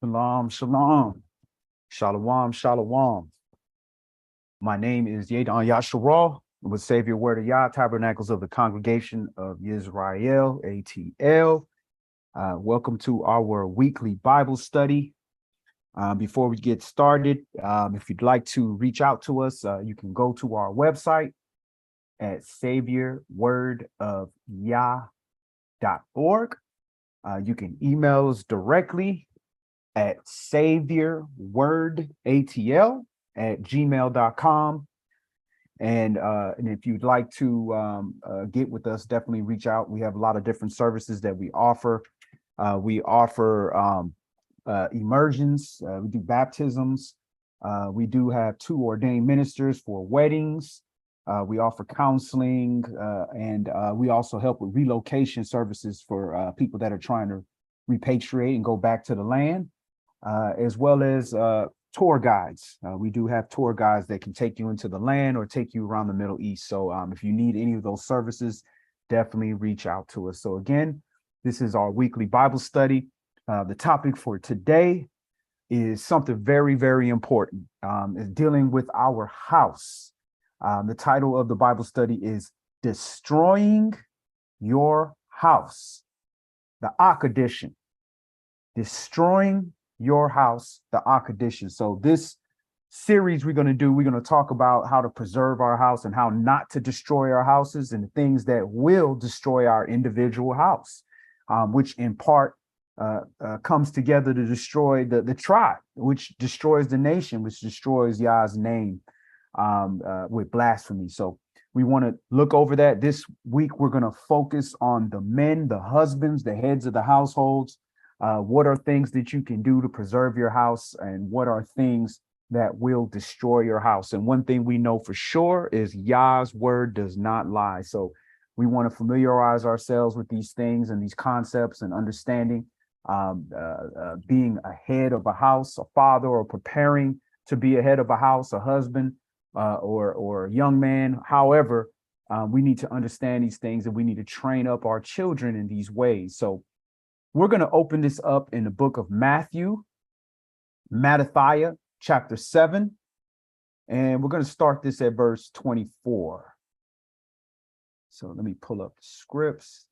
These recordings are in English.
Shalom, shalom, shalom, shalom. My name is YAH with Savior Word of Yah, Tabernacles of the Congregation of Israel, ATL. Welcome to our weekly Bible study. Before we get started, if you'd like to reach out to us, you can go to our website at saviorwordofyah.org. You can email us directly at saviorwordatl@gmail.com. And if you'd like to get with us, definitely reach out. We have a lot of different services that we offer. We offer immersions. We do baptisms. We do have 2 ordained ministers for weddings. We offer counseling, and we also help with relocation services for people that are trying to repatriate and go back to the land. As well as tour guides. We do have tour guides that can take you into the land or take you around the Middle East. So if you need any of those services, definitely reach out to us. So again, this is our weekly Bible study. The topic for today is something very, very important. Is dealing with our house. The title of the Bible study is Destroying Your House, the YAH edition. Destroying Your House, the YAH edition. So this series we're going to talk about how to preserve our house and how not to destroy our houses and the things that will destroy our individual house, which in part comes together to destroy the tribe, which destroys the nation, which destroys Yah's name with blasphemy. So we want to look over that. This week, we're going to focus on the men, the husbands, the heads of the households. What are things that you can do to preserve your house, and what are things that will destroy your house? And one thing we know for sure is Yah's word does not lie. So we want to familiarize ourselves with these things and these concepts and understanding being a head of a house, a father, or preparing to be a head of a house, a husband, or a young man. However, we need to understand these things, and we need to train up our children in these ways. So we're going to open this up in the book of Matthew, chapter 7, and we're going to start this at verse 24. So let me pull up the scripts.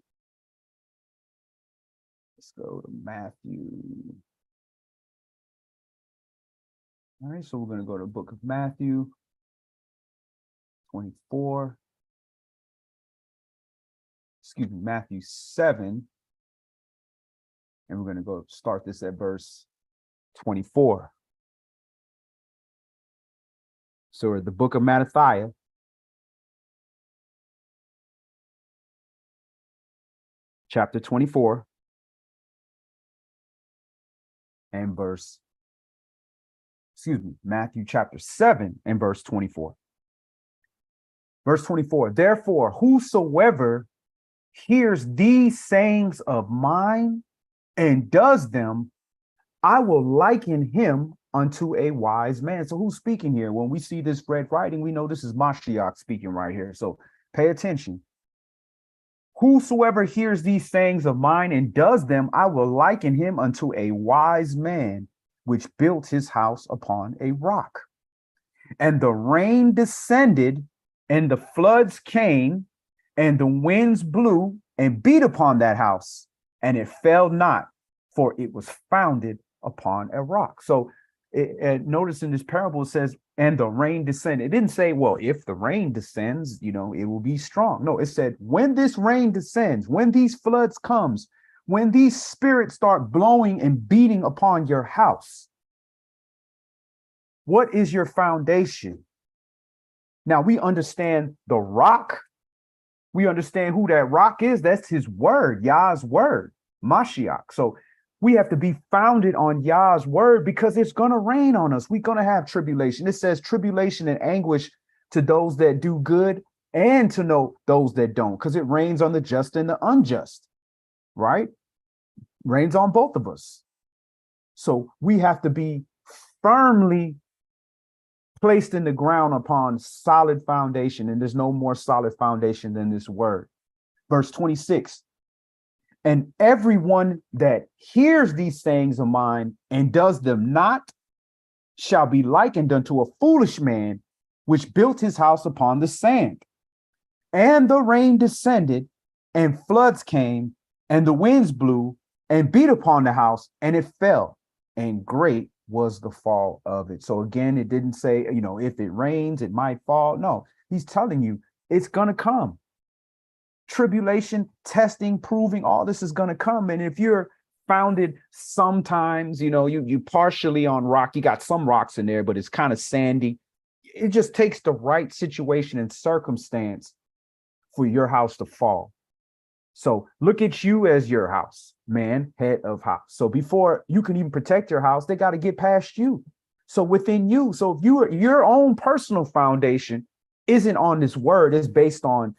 Let's go to Matthew. All right, so we're going to go to the book of Matthew 24. Excuse me, Matthew 7. And we're going to go start this at verse 24. So the book of Matthew, chapter 24, and Matthew chapter 7 and verse 24. Verse 24, therefore, whosoever hears these sayings of mine and does them, I will liken him unto a wise man. So who's speaking here? When we see this red writing, we know this is Mashiach speaking right here. So pay attention. Whosoever hears these sayings of mine and does them, I will liken him unto a wise man, which built his house upon a rock. And the rain descended, and the floods came, and the winds blew and beat upon that house, and it fell not, for it was founded upon a rock. So notice in this parable, it says, and the rain descended. It didn't say, well, if the rain descends, it will be strong. No, it said, when this rain descends, when these floods comes, when these spirits start blowing and beating upon your house, what is your foundation? Now we understand the rock. We understand who that rock is. That's his word, Yah's word, Mashiach. So we have to be founded on Yah's word, because it's going to rain on us. We're going to have tribulation. It says tribulation and anguish to those that do good and to know those that don't, because it rains on the just and the unjust, right? Rains on both of us. So we have to be firmly placed in the ground upon solid foundation, and there's no more solid foundation than this word. Verse 26, And everyone that hears these sayings of mine and does them not shall be likened unto a foolish man, which built his house upon the sand. And the rain descended, and floods came, and the winds blew and beat upon the house, and it fell, and great was the fall of it. So again, it didn't say, if it rains, it might fall. No, he's telling you it's going to come. Tribulation, testing, proving, all this is going to come. And if you're founded sometimes, you partially on rock, you got some rocks in there, but it's kind of sandy. It just takes the right situation and circumstance for your house to fall. So look at you as your house, man, head of house. So before you can even protect your house, they got to get past you. So within you, so if your own personal foundation isn't on this word, it's based on,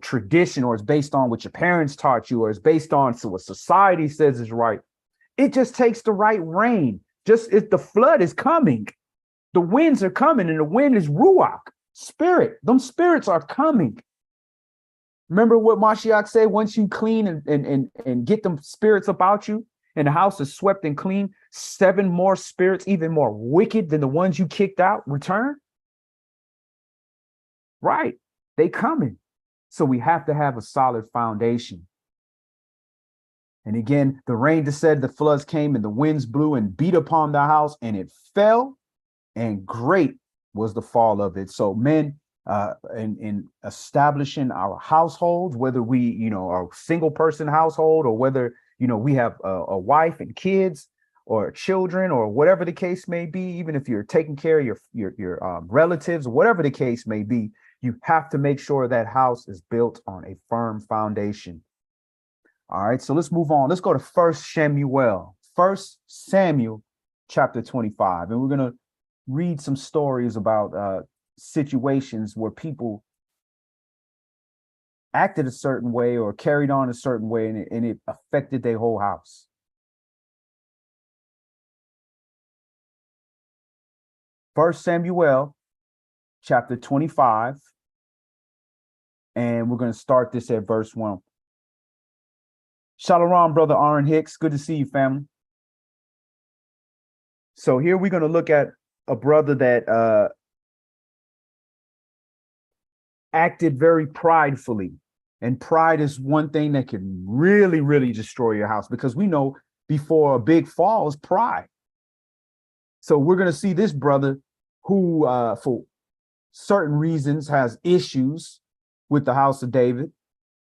tradition, or it's based on what your parents taught you, or it's based on what society says is right. It just takes the right rain. Just if the flood is coming, the winds are coming, and the wind is ruach, spirit. Them spirits are coming. Remember what Mashiach said, once you clean and get them spirits about you, and the house is swept and clean, 7 more spirits, even more wicked than the ones you kicked out, return. Right. They coming. So we have to have a solid foundation. And again, the rain descended, the floods came, and the winds blew and beat upon the house, and it fell, and great was the fall of it. So men, in establishing our households, whether we, are a single person household, or whether, we have a wife and kids or children, or whatever the case may be, even if you're taking care of your relatives, whatever the case may be, you have to make sure that house is built on a firm foundation. All right, so let's move on. Let's go to 1 Samuel chapter 25, and we're going to read some stories about situations where people acted a certain way or carried on a certain way, and it affected their whole house. First Samuel chapter 25, and we're going to start this at verse 1. Shalom, brother Aaron Hicks. Good to see you, family. So here we're going to look at a brother that acted very pridefully. And pride is one thing that can really, really destroy your house, because we know before a big fall is pride. So we're going to see this brother who, for certain reasons, has issues with the house of David,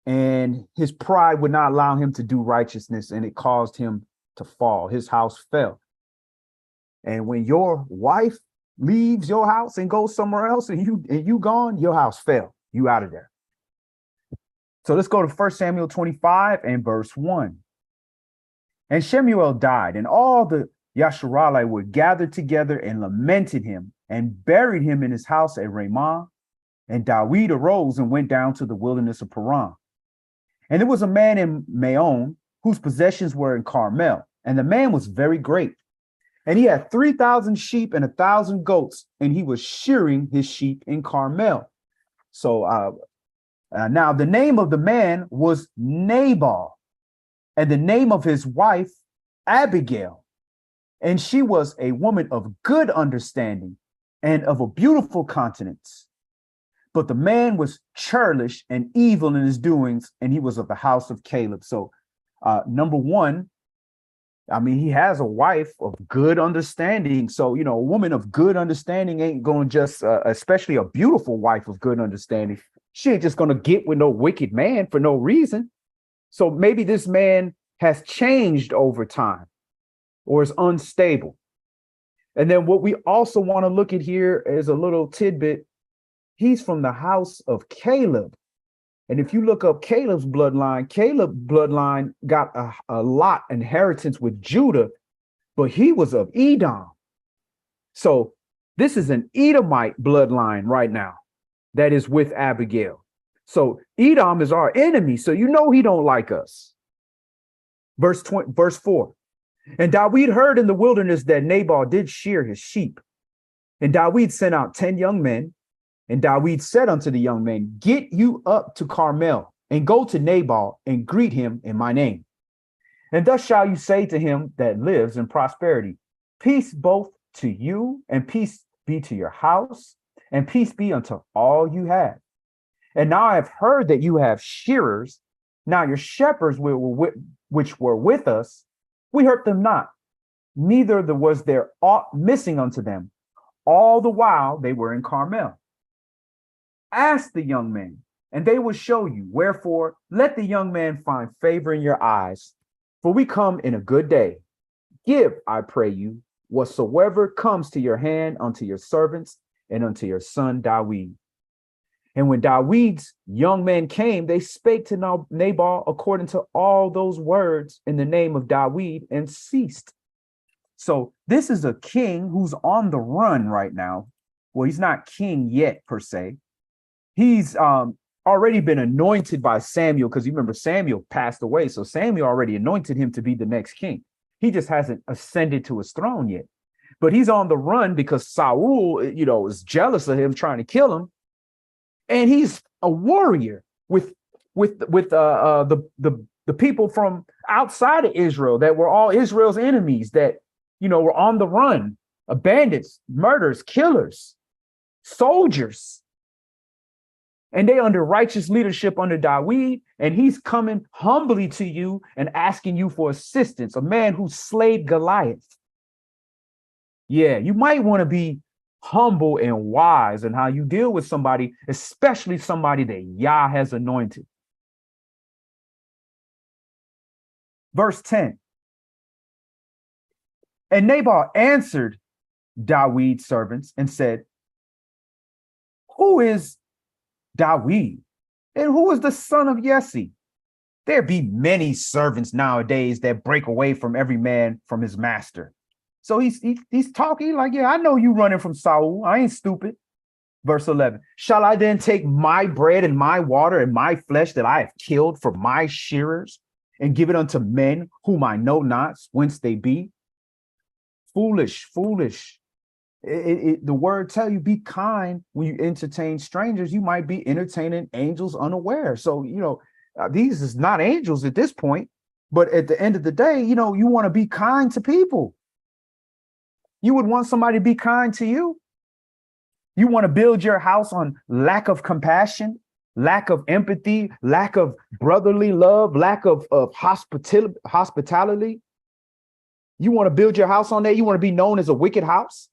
and his pride would not allow him to do righteousness, and it caused him to fall. His house fell. And when your wife leaves your house and goes somewhere else, and you gone, your house fell. You out of there. So let's go to 1 Samuel 25 and verse 1. And Shemuel died, and all the Yasharalai were gathered together and lamented him, and buried him in his house at Ramah. And Dawid arose and went down to the wilderness of Paran. And there was a man in Maon whose possessions were in Carmel, and the man was very great. And he had 3,000 sheep and 1,000 goats, and he was shearing his sheep in Carmel. So now the name of the man was Nabal, and the name of his wife Abigail. And she was a woman of good understanding and of a beautiful countenance. But the man was churlish and evil in his doings, and he was of the house of Caleb. So number one, I mean, he has a wife of good understanding. So, a woman of good understanding ain't going to just, especially a beautiful wife of good understanding, she ain't just going to get with no wicked man for no reason. So maybe this man has changed over time or is unstable. And then what we also want to look at here is a little tidbit. He's from the house of Caleb. And if you look up Caleb's bloodline got a lot inheritance with Judah, but he was of Edom. So this is an Edomite bloodline right now that is with Abigail. So Edom is our enemy. So he don't like us. Verse 4. And Dawid heard in the wilderness that Nabal did shear his sheep. And Dawid sent out 10 young men. And Dawid said unto the young men, get you up to Carmel and go to Nabal and greet him in my name. And thus shall you say to him that lives in prosperity, peace both to you, and peace be to your house, and peace be unto all you have. And now I have heard that you have shearers. Now your shepherds which were with us, we hurt them not, neither was there aught missing unto them, all the while they were in Carmel. Ask the young men, and they will show you. Wherefore, let the young man find favor in your eyes, for we come in a good day. Give, I pray you, whatsoever comes to your hand unto your servants and unto your son Dawid. And when Dawid's young men came, they spake to Nabal according to all those words in the name of Dawid, and ceased. So this is a king who's on the run right now. Well, he's not king yet, per se. He's already been anointed by Samuel, because you remember Samuel passed away. So Samuel already anointed him to be the next king. He just hasn't ascended to his throne yet. But he's on the run because Saul, is jealous of him, trying to kill him. And he's a warrior with the people from outside of Israel that were all Israel's enemies that, were on the run, bandits, murderers, killers, soldiers. And they under righteous leadership under Dawid, and he's coming humbly to you and asking you for assistance, a man who slayed Goliath. Yeah, you might want to be humble and wise in how you deal with somebody, especially somebody that YAH has anointed. Verse 10. And Nabal answered Dawid's servants and said, who is Dawid, and who is the son of Jesse? There be many servants nowadays that break away from every man from his master. So he's talking like, yeah, I know you running from Saul. I ain't stupid. Verse 11, shall I then take my bread and my water and my flesh that I have killed for my shearers and give it unto men whom I know not whence they be? Foolish. The word tell you, be kind when you entertain strangers. You might be entertaining angels unaware. So, these is not angels at this point, but at the end of the day, you want to be kind to people. You would want somebody to be kind to you. You want to build your house on lack of compassion, lack of empathy, lack of brotherly love, lack of hospitality. You want to build your house on that? You want to be known as a wicked house?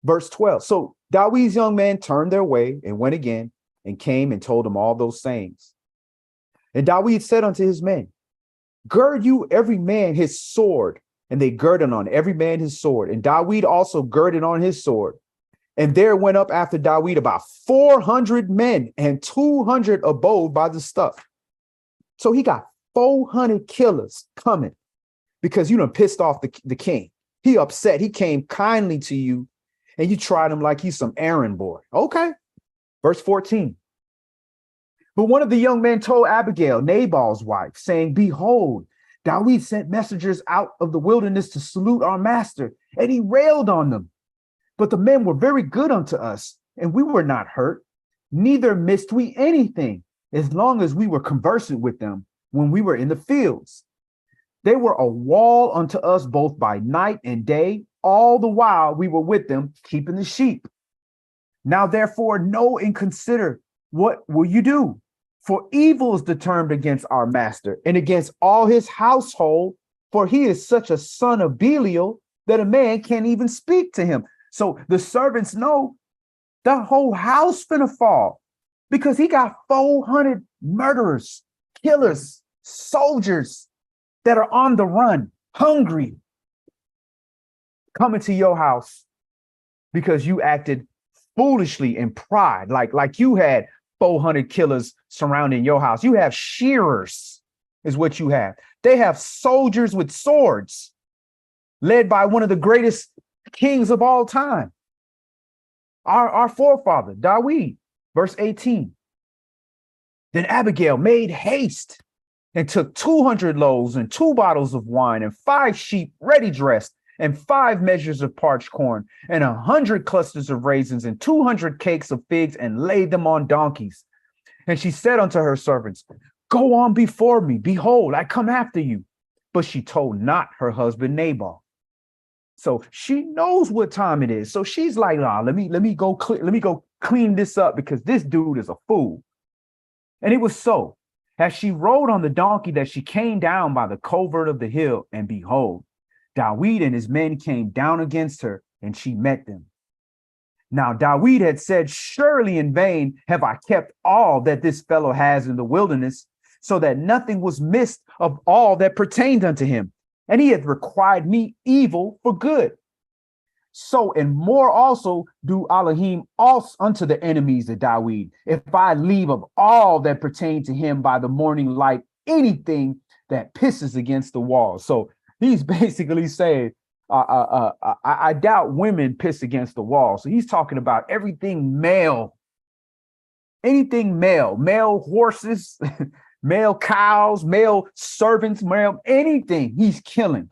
Verse 12. So Dawid's young men turned their way and went again and came and told him all those sayings. And Dawid said unto his men, gird you every man his sword. And they girded on every man his sword. And Dawid also girded on his sword. And there went up after Dawid about 400 men, and 200 abode by the stuff. So he got 400 killers coming because you done pissed off the king. He upset. He came kindly to you, and you tried him like he's some errand boy. Okay. Verse 14. But one of the young men told Abigail, Nabal's wife, saying, behold, Dawid sent messengers out of the wilderness to salute our master, and he railed on them. But the men were very good unto us, and we were not hurt, neither missed we anything, as long as we were conversant with them when we were in the fields. They were a wall unto us both by night and day, all the while we were with them, keeping the sheep. Now therefore know and consider, what will you do? For evil is determined against our master and against all his household, for he is such a son of Belial that a man can't even speak to him. So the servants know the whole house finna fall because he got 400 murderers, killers, soldiers that are on the run, hungry, coming to your house because you acted foolishly in pride, like you had 400 killers surrounding your house. You have shearers is what you have. They have soldiers with swords led by one of the greatest kings of all time, our forefather, Dawid. Verse 18. Then Abigail made haste and took 200 loaves and 2 bottles of wine and 5 sheep ready dressed and 5 measures of parched corn and 100 clusters of raisins and 200 cakes of figs and laid them on donkeys. And she said unto her servants, Go on before me. Behold, I come after you. But she told not her husband Nabal. So she knows what time it is. So she's like, nah, let me go clean this up because this dude is a fool. And it was so. As she rode on the donkey that she came down by the covert of the hill, and behold, Dawid and his men came down against her, and she met them. Now Dawid had said, surely in vain have I kept all that this fellow has in the wilderness, so that nothing was missed of all that pertained unto him. And he hath required me evil for good. So and more also do Elohim also unto the enemies of Dawid, if I leave of all that pertain to him by the morning light anything that pisses against the wall. So he's basically saying, I doubt women piss against the wall. So he's talking about everything male, male horses, male cows, male servants, male anything he's killing.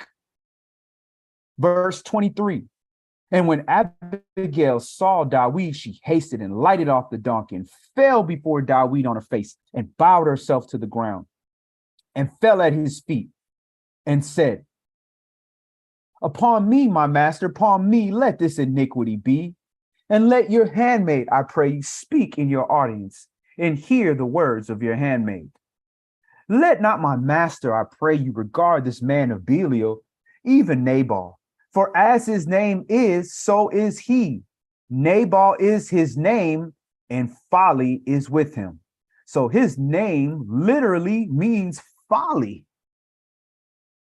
Verse 23. And when Abigail saw Dawid, she hasted and lighted off the donkey and fell before Dawid on her face and bowed herself to the ground and fell at his feet and said, upon me, my master, upon me, let this iniquity be. And let your handmaid, I pray you, speak in your audience and hear the words of your handmaid. Let not my master, I pray you, regard this man of Belial, even Nabal. For as his name is, so is he. Nabal is his name, and folly is with him. So his name literally means folly.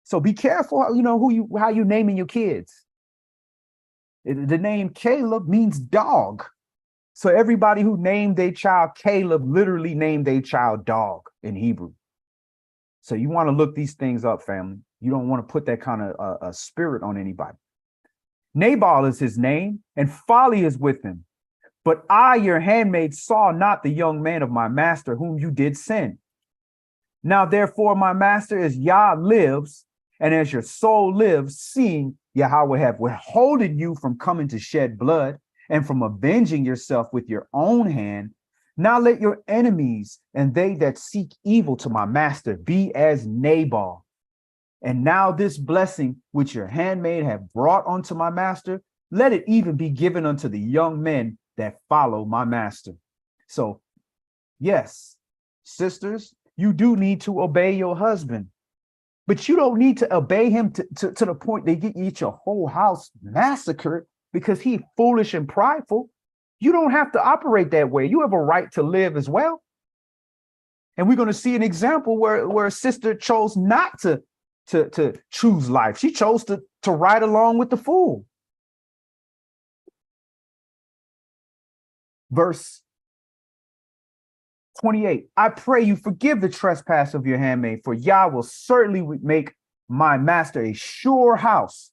So be careful, how you naming your kids. The name Caleb means dog. So everybody who named their child Caleb literally named their child dog in Hebrew. So you want to look these things up, family. You don't want to put that kind of a spirit on anybody. Nabal is his name, and folly is with him. But I, your handmaid, saw not the young man of my master whom you did send. Now, therefore, my master, as Yah lives, and as your soul lives, seeing Yahweh have withholden you from coming to shed blood and from avenging yourself with your own hand, now let your enemies and they that seek evil to my master be as Nabal. And now this blessing which your handmaid have brought unto my master, let it even be given unto the young men that follow my master. So, yes, sisters, you do need to obey your husband, but you don't need to obey him to the point they get your whole house massacred because he's foolish and prideful. You don't have to operate that way. You have a right to live as well. And we're going to see an example where a sister chose not to choose life. She chose to ride along with the fool. Verse 28, I pray you forgive the trespass of your handmaid, for Yah will certainly make my master a sure house,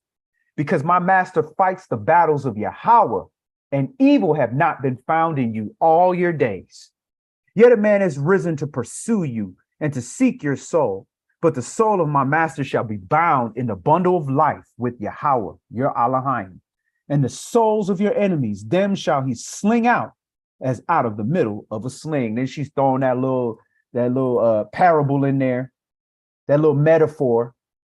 because my master fights the battles of Yahweh, and evil have not been found in you all your days. Yet a man has risen to pursue you and to seek your soul, but the soul of my master shall be bound in the bundle of life with Yahweh, your Elohim, and the souls of your enemies, them shall he sling out as out of the middle of a sling. Then she's throwing that little parable in there, that little metaphor,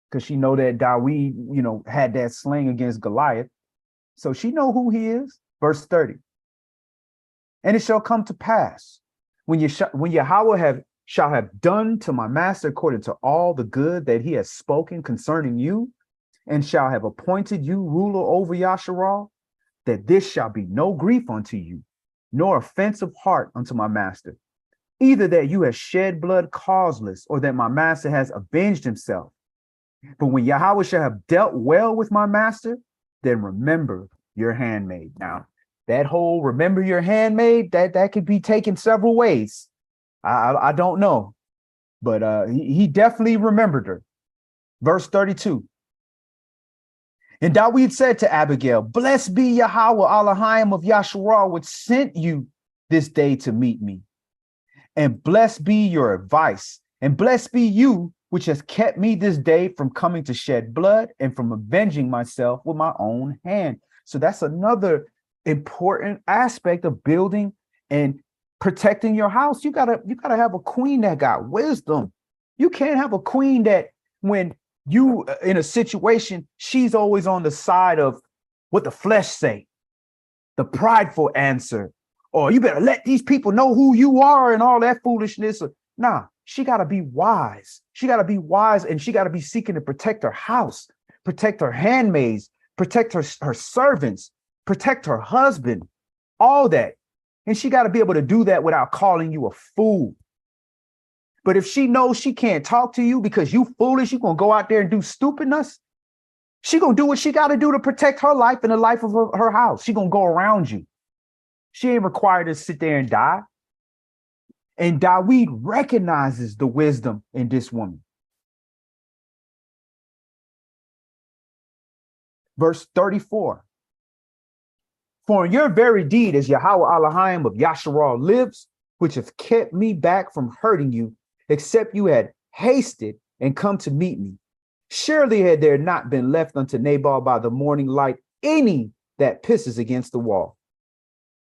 because she know that Dawid, had that sling against Goliath. So she know who he is. Verse 30. And it shall come to pass when Yahweh shall have done to my master according to all the good that he has spoken concerning you, and shall have appointed you ruler over Yasharal, that this shall be no grief unto you, nor offense of heart unto my master, either that you have shed blood causeless, or that my master has avenged himself. But when Yahweh shall have dealt well with my master, then remember your handmaid. Now, that whole remember your handmaid, that could be taken several ways. I don't know, but he definitely remembered her. Verse 32. And Dawid said to Abigail, blessed be Yahweh Elohim of Yasharal, which sent you this day to meet me. And blessed be your advice, and blessed be you, which has kept me this day from coming to shed blood and from avenging myself with my own hand. So that's another important aspect of building and protecting your house. You gotta have a queen that got wisdom. You can't have a queen that when you in a situation, she's always on the side of what the flesh say, the prideful answer, or you better let these people know who you are and all that foolishness. Nah, she got to be wise. She got to be wise, and she got to be seeking to protect her house, protect her handmaids, protect her servants, protect her husband, all that. And she got to be able to do that without calling you a fool. But if she knows she can't talk to you because you foolish, you're going to go out there and do stupidness, she going to do what she got to do to protect her life and the life of her house. She going to go around you. She ain't required to sit there and die. And David recognizes the wisdom in this woman. Verse 34. For in your very deed, as Yahweh Elohim of Yasharal lives, which have kept me back from hurting you, except you had hasted and come to meet me. Surely had there not been left unto Nabal by the morning light any that pisses against the wall.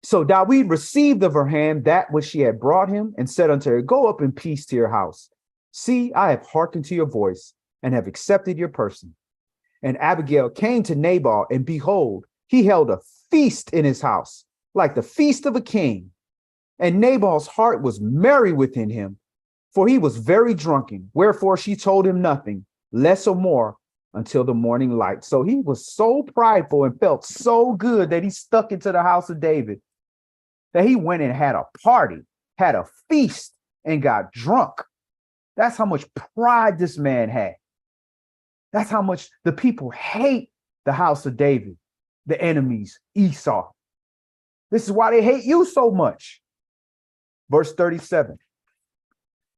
So David received of her hand that which she had brought him, and said unto her, go up in peace to your house. See, I have hearkened to your voice, and have accepted your person. And Abigail came to Nabal, and behold, he held a feast in his house, like the feast of a king. And Nabal's heart was merry within him, for he was very drunken. Wherefore she told him nothing, less or more, until the morning light. So he was so prideful and felt so good that he stuck into the house of David, that he went and had a party, had a feast, and got drunk. That's how much pride this man had. That's how much the people hate the house of David, the enemies, Esau. This is why they hate you so much. Verse 37.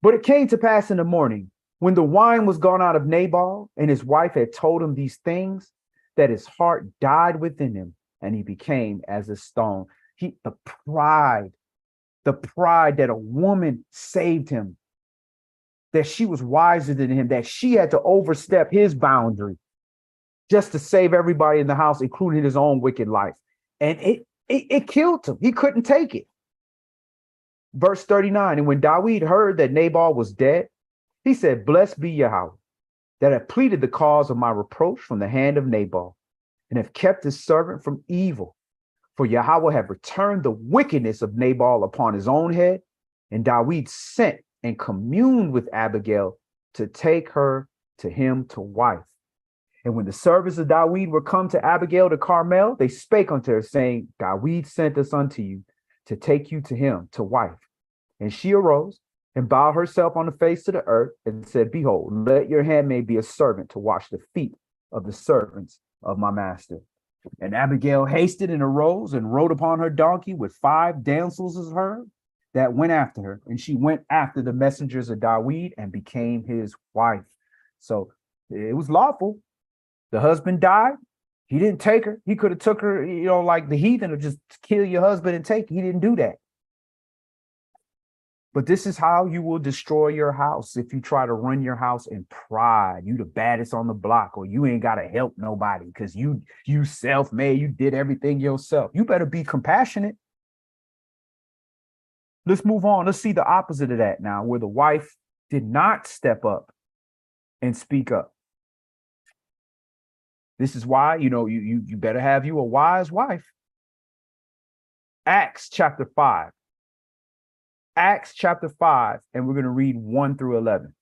But it came to pass in the morning, when the wine was gone out of Nabal, and his wife had told him these things, that his heart died within him, and he became as a stone. The pride that a woman saved him, that she was wiser than him, that she had to overstep his boundary just to save everybody in the house, including his own wicked life. And it killed him. He couldn't take it. Verse 39, and when David heard that Nabal was dead, he said, blessed be Yahweh, that have pleaded the cause of my reproach from the hand of Nabal, and have kept his servant from evil. For Yahweh have returned the wickedness of Nabal upon his own head. And David sent and communed with Abigail to take her to him to wife. And when the servants of David were come to Abigail to Carmel, they spake unto her, saying, David sent us unto you to take you to him to wife. And she arose and bowed herself on the face to the earth, and said, behold, let your handmaid be a servant to wash the feet of the servants of my master. And Abigail hasted and arose and rode upon her donkey with 5 damsels of her that went after her. And she went after the messengers of David and became his wife. So it was lawful. The husband died. He didn't take her. He could have took her, like the heathen, or just kill your husband and take her. He didn't do that. But this is how you will destroy your house if you try to run your house in pride. You the baddest on the block, or you ain't got to help nobody because you self-made. You did everything yourself. You better be compassionate. Let's move on. Let's see the opposite of that now, where the wife did not step up and speak up. This is why, you better have you a wise wife. Acts chapter 5. Acts chapter 5, and we're going to read 1 through 11.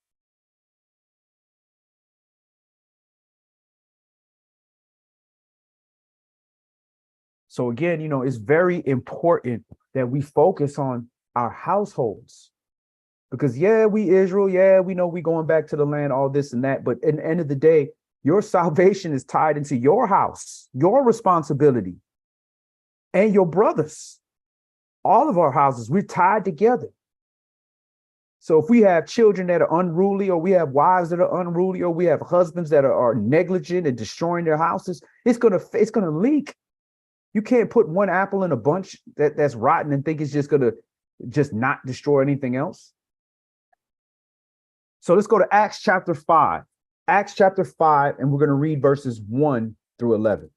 So again, it's very important that we focus on our households, because we Israel, we know we going back to the land, all this and that. But at the end of the day, your salvation is tied into your house, your responsibility, and your brothers. All of our houses, we're tied together. So if we have children that are unruly, or we have wives that are unruly, or we have husbands that are negligent and destroying their houses, it's gonna leak. You can't put one apple in a bunch that's rotten and think it's just gonna not destroy anything else. So let's go to Acts chapter 5. Acts chapter 5, and we're going to read verses 1 through 11.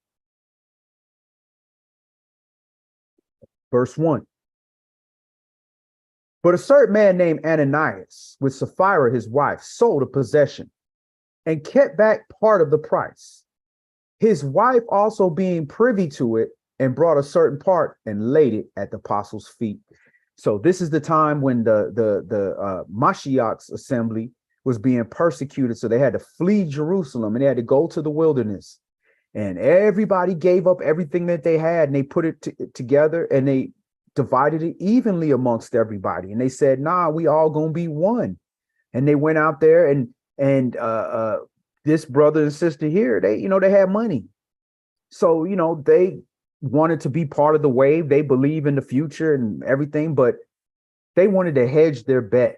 Verse 1. But a certain man named Ananias, with Sapphira his wife, sold a possession and kept back part of the price. His wife also being privy to it, and brought a certain part and laid it at the apostles' feet. So this is the time when the Mashiach's assembly was being persecuted. So they had to flee Jerusalem and they had to go to the wilderness. And everybody gave up everything that they had and they put it together and they divided it evenly amongst everybody. And they said, nah, we all gonna be one. And they went out there and this brother and sister here, they had money. So, they wanted to be part of the wave. They believe in the future and everything, but they wanted to hedge their bet.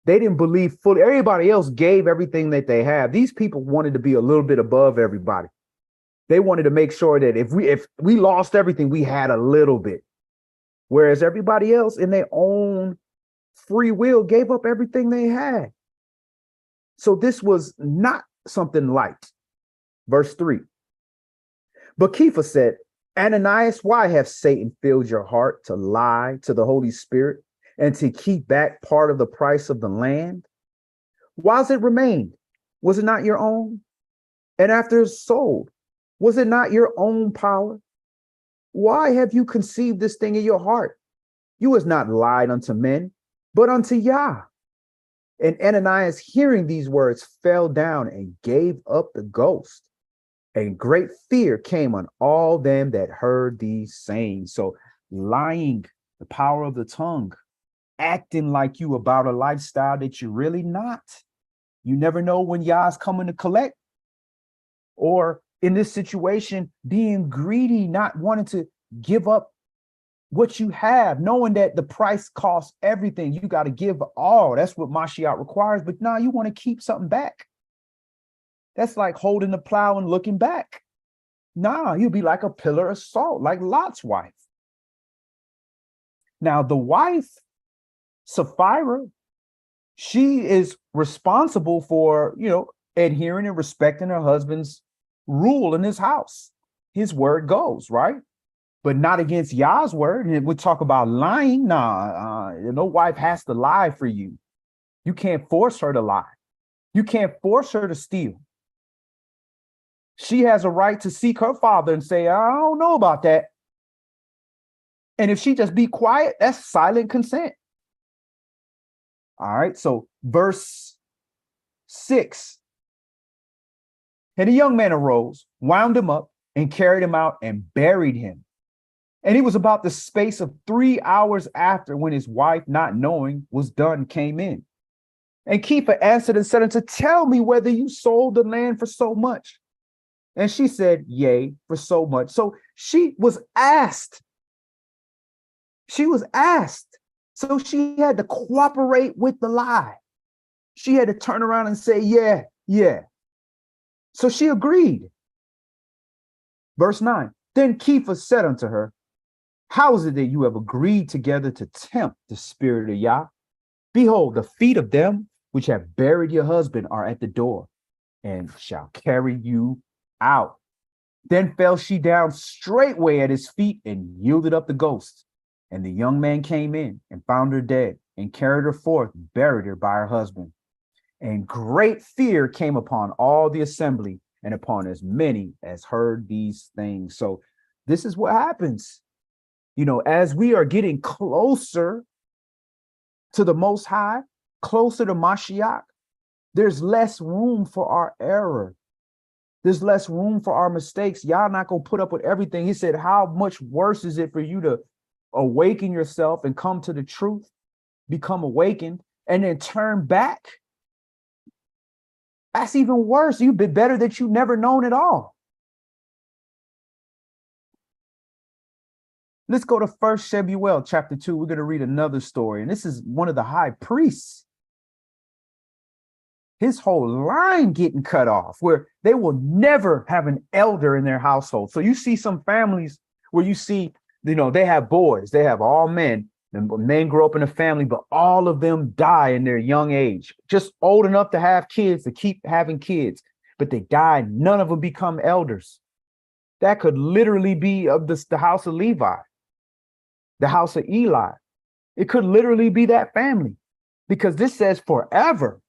They didn't believe fully. Everybody else gave everything that they have. These people wanted to be a little bit above everybody. They wanted to make sure that if we lost everything, we had a little bit. Whereas everybody else in their own free will gave up everything they had. So this was not something light. Verse 3. But Kepha said, Ananias, why have Satan filled your heart to lie to the Holy Spirit and to keep back part of the price of the land? Whilst it remained, was it not your own? And after it's sold, was it not your own power? Why have you conceived this thing in your heart? You has not lied unto men, but unto YAH. And Ananias, hearing these words, fell down and gave up the ghost. And great fear came on all them that heard these sayings. So lying, the power of the tongue, acting like you about a lifestyle that you're really not. You never know when YAH's coming to collect. Or in this situation, being greedy, not wanting to give up what you have, knowing that the price costs everything. You got to give all. That's what Mashiach requires. But now you want to keep something back. That's like holding the plow and looking back. Nah, you'll be like a pillar of salt, like Lot's wife. Now, the wife, Sapphira, she is responsible for, adhering and respecting her husband's rule in his house. His word goes, right? But not against YAH's word. And we talk about lying. No wife has to lie for you. You can't force her to lie. You can't force her to steal. She has a right to seek her father and say, I don't know about that. And if she just be quiet, that's silent consent. All right. So verse 6. And a young man arose, wound him up, and carried him out and buried him. And it was about the space of 3 hours after, when his wife, not knowing was done, came in. And Kepha answered and said unto, tell me whether you sold the land for so much. And she said, yea, for so much. So she was asked. She was asked. So she had to cooperate with the lie. She had to turn around and say, yeah. So she agreed. Verse 9. Then Kepha said unto her, how is it that you have agreed together to tempt the spirit of YAH? Behold, the feet of them which have buried your husband are at the door, and shall carry you out. Then fell she down straightway at his feet and yielded up the ghost. And the young man came in and found her dead, and carried her forth, buried her by her husband. And great fear came upon all the assembly and upon as many as heard these things. So this is what happens. As we are getting closer to the Most High, closer to Mashiach, there's less room for our error. There's less room for our mistakes. Y'all not going to put up with everything. He said, how much worse is it for you to awaken yourself and come to the truth, become awakened, and then turn back? That's even worse. You'd be better that you never known at all. Let's go to 1 Shemuel chapter 2. We're going to read another story. And this is one of the high priests. His whole line getting cut off, where they will never have an elder in their household. So you see some families where you see, they have boys, they have all men, and men grow up in a family, but all of them die in their young age, just old enough to have kids, to keep having kids, but they die. None of them become elders. That could literally be of the house of Levi, the house of Eli. It could literally be that family because this says forever.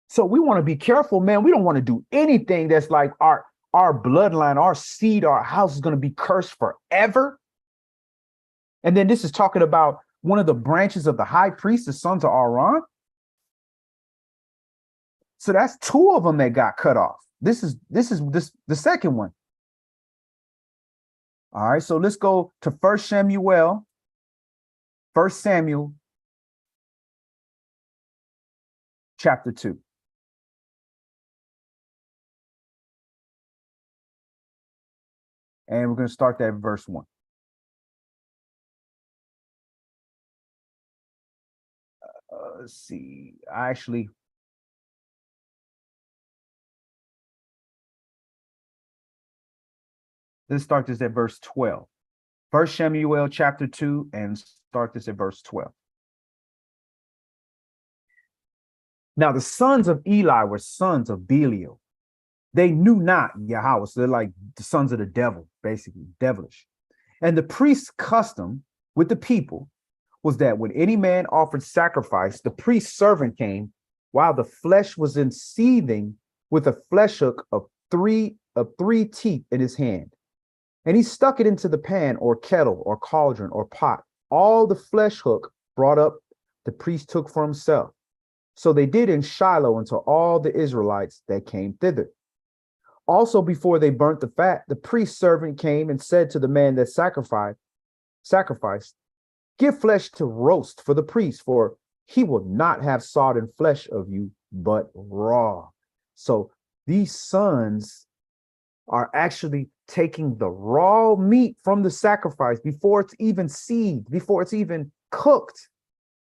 So we want to be careful, man. We don't want to do anything that's like our bloodline, our seed, our house is going to be cursed forever. And then this is talking about one of the branches of the high priest, the sons of Aaron. So that's two of them that got cut off. This is the second one. All right, so let's go to First Samuel chapter 2. And we're going to start that verse 1. Let's see. Let's start this at verse 12. First Samuel chapter 2 and start this at verse 12. Now the sons of Eli were sons of Belial. They knew not Yahweh. So they're like the sons of the devil, basically, devilish. And the priest's custom with the people was that when any man offered sacrifice, the priest's servant came while the flesh was in seething with a flesh hook of three teeth in his hand. And he stuck it into the pan or kettle or cauldron or pot. All the flesh hook brought up, the priest took for himself. So they did in Shiloh unto all the Israelites that came thither. Also, before they burnt the fat, the priest's servant came and said to the man that sacrificed, give flesh to roast for the priest, for he will not have sodden flesh of you, but raw. So these sons are actually taking the raw meat from the sacrifice before it's even seethed, before it's even cooked.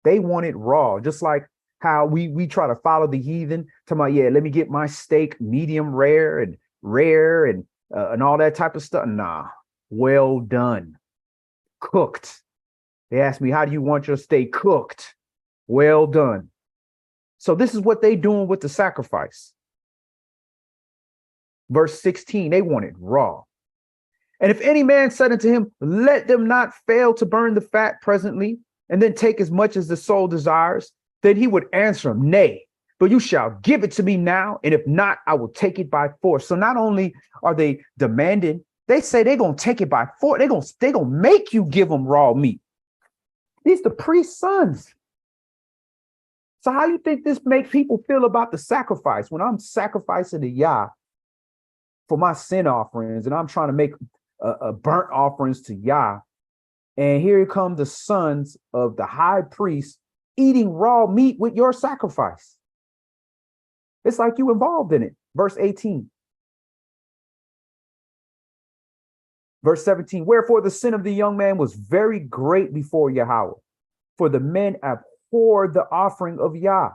They want it raw, just like how we try to follow the heathen, talking about, yeah, let me get my steak medium rare and all that type of stuff. Nah, well done, cooked. They asked me, how do you want your steak cooked? Well done. So this is what they doing with the sacrifice. Verse 16, they want it raw. And if any man said unto him, let them not fail to burn the fat presently, and then take as much as the soul desires, then he would answer him, nay, but you shall give it to me now, and if not, I will take it by force. So not only are they demanding, they say they're going to take it by force. They're going to make you give them raw meat. These the priest's sons. So how you think this makes people feel about the sacrifice when I'm sacrificing the YAH for my sin offerings and I'm trying to make a burnt offerings to YAH? And here come the sons of the high priest eating raw meat with your sacrifice. It's like you involved in it. Verse 18. Verse 17, wherefore the sin of the young man was very great before Yahweh, for the men abhorred the offering of YAH.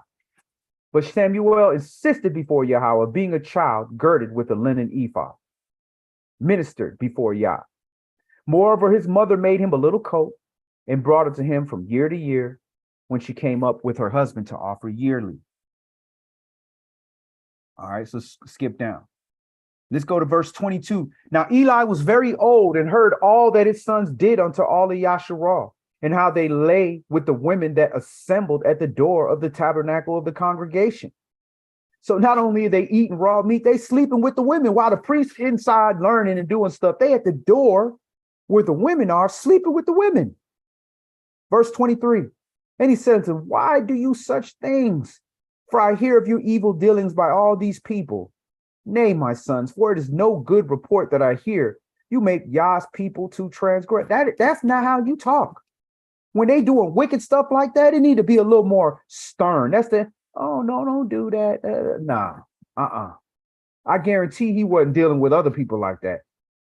But Samuel insisted before Yahweh, being a child girded with a linen ephod, ministered before YAH. Moreover, his mother made him a little coat and brought it to him from year to year when she came up with her husband to offer yearly. All right, so skip down. Let's go to verse 22. Now Eli was very old and heard all that his sons did unto all the Yasharah, and how they lay with the women that assembled at the door of the tabernacle of the congregation. So not only are they eating raw meat, they sleeping with the women while the priests inside learning and doing stuff. They at the door where the women are sleeping with the women. Verse 23. And he said to them, why do you such things? For I hear of your evil dealings by all these people. Nay, my sons, for it is no good report that I hear. You make Yah's people to transgress. That's not how you talk. When they doing wicked stuff like that, it need to be a little more stern. That's oh, no, don't do that. Nah. I guarantee he wasn't dealing with other people like that.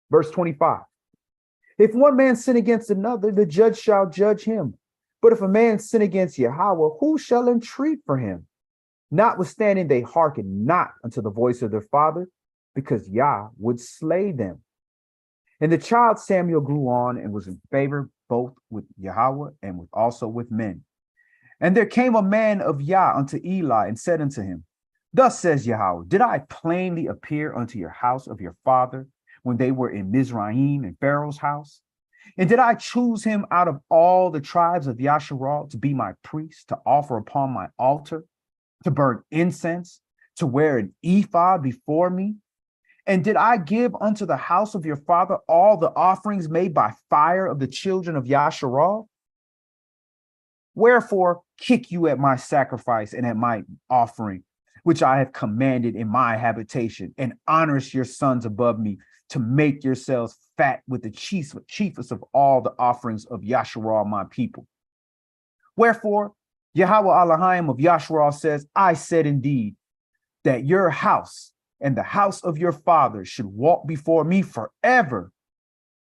Verse 25. If one man sin against another, the judge shall judge him. But if a man sin against Yahweh, who shall entreat for him? Notwithstanding, they hearkened not unto the voice of their father, because Yah would slay them. And the child Samuel grew on and was in favor both with Yahweh and also with men. And there came a man of Yah unto Eli and said unto him, thus says Yahweh, did I plainly appear unto your house of your father when they were in Mizraim in Pharaoh's house? And did I choose him out of all the tribes of Yasharal to be my priest, to offer upon my altar, to burn incense, to wear an ephod before me? And did I give unto the house of your father all the offerings made by fire of the children of Yasharal? Wherefore kick you at my sacrifice and at my offering, which I have commanded in my habitation, and honors your sons above me, to make yourselves fat with the chiefest of all the offerings of Yasharal, my people. Wherefore, Yahweh Elohim of Yasharal says, I said indeed that your house and the house of your father should walk before me forever.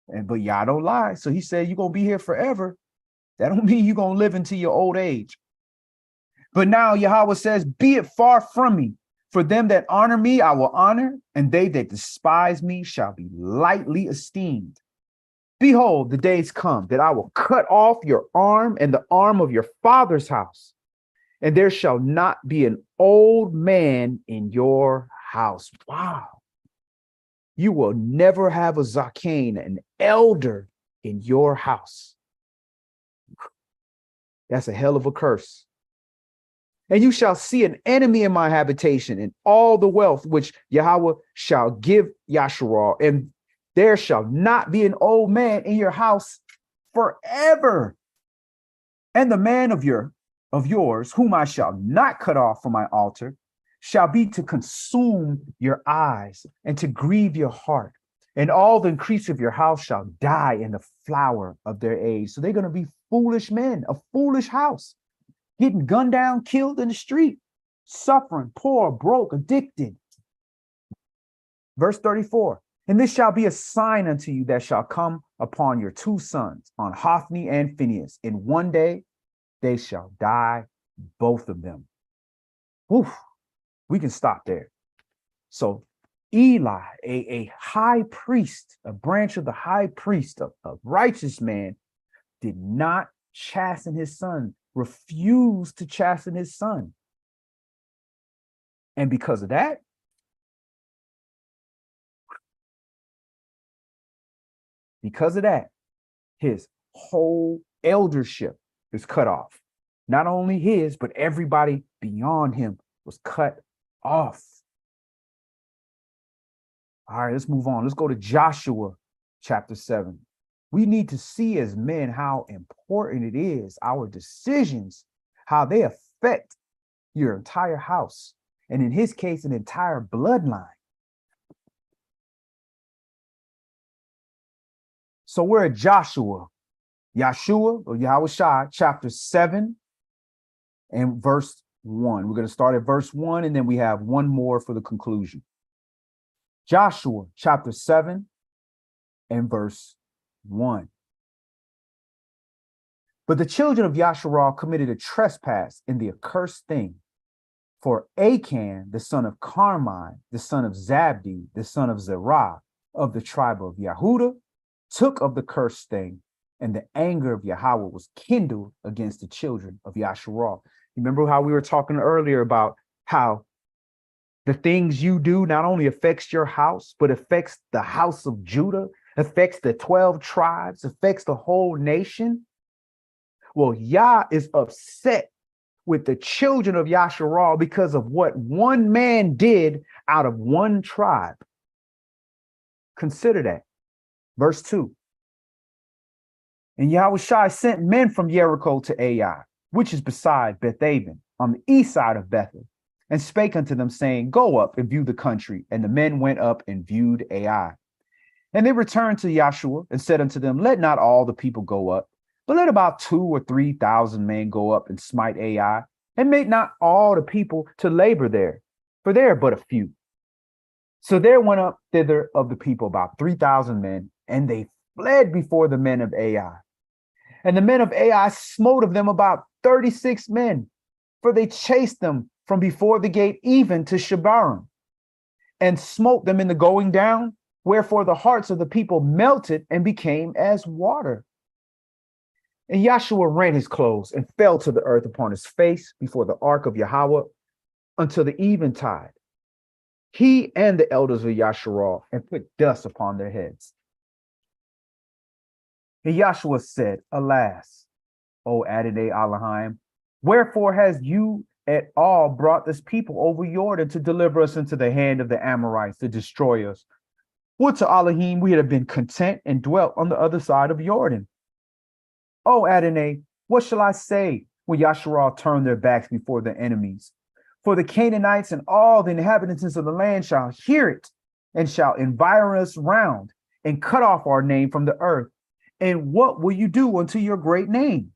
But Yah don't lie. So he said, you're going to be here forever. That don't mean you're going to live into your old age. But now Yahweh says, be it far from me. For them that honor me, I will honor, and they that despise me shall be lightly esteemed. Behold, the days come that I will cut off your arm and the arm of your father's house, and there shall not be an old man in your house. Wow. You will never have a zaken, an elder in your house. That's a hell of a curse. And you shall see an enemy in my habitation, and all the wealth which Yahweh shall give Yasharal, and there shall not be an old man in your house forever. And the man of yours, whom I shall not cut off from my altar, shall be to consume your eyes and to grieve your heart. And all the increase of your house shall die in the flower of their age. So they're going to be foolish men, a foolish house, getting gunned down, killed in the street, suffering, poor, broke, addicted. Verse 34, and this shall be a sign unto you that shall come upon your two sons, on Hophni and Phinehas. In one day they shall die, both of them. Oof, we can stop there. So Eli, a high priest, a branch of the high priest, a righteous man, did not chasten his son, refused to chasten his son. And because of that, his whole eldership is cut off. Not only his, but everybody beyond him was cut off. All right, let's move on. Let's go to Joshua chapter 7. We need to see as men how important it is, our decisions, how they affect your entire house, and in his case, an entire bloodline. So we're at Yahshua or Yahushua, chapter 7 and verse 1. We're going to start at verse 1, and then we have one more for the conclusion. Joshua chapter 7 and verse 1. But the children of Yasharal committed a trespass in the accursed thing. For Achan, the son of Carmi, the son of Zabdi, the son of Zerah, of the tribe of Yehudah, took of the cursed thing, and the anger of Yahweh was kindled against the children of Yasharal. Remember how we were talking earlier about how the things you do not only affects your house, but affects the house of Judah, affects the 12 tribes, affects the whole nation? Well, Yah is upset with the children of Yasharal because of what one man did out of one tribe. Consider that. Verse 2. And Yahushua sent men from Jericho to Ai, which is beside Bethaven, on the east side of Bethel, and spake unto them, saying, go up and view the country. And the men went up and viewed Ai. And they returned to Yahshua and said unto them, let not all the people go up, but let about 2,000 or 3,000 men go up and smite Ai, and make not all the people to labor there, for there are but a few. So there went up thither of the people about 3,000 men, and they fled before the men of Ai. And the men of Ai smote of them about 36 men, for they chased them from before the gate even to Shebarim, and smote them in the going down, wherefore the hearts of the people melted and became as water. And Yahshua rent his clothes and fell to the earth upon his face before the ark of Yahweh until the eventide, he and the elders of Yasharal, and put dust upon their heads. And Joshua said, Alas, O Adonai Elohim, wherefore has you at all brought this people over Jordan to deliver us into the hand of the Amorites to destroy us? Would to Elohim we had been content and dwelt on the other side of Jordan. O Adonai, what shall I say when Yasharal turned their backs before their enemies? For the Canaanites and all the inhabitants of the land shall hear it and shall environ us round and cut off our name from the earth. And what will you do unto your great name?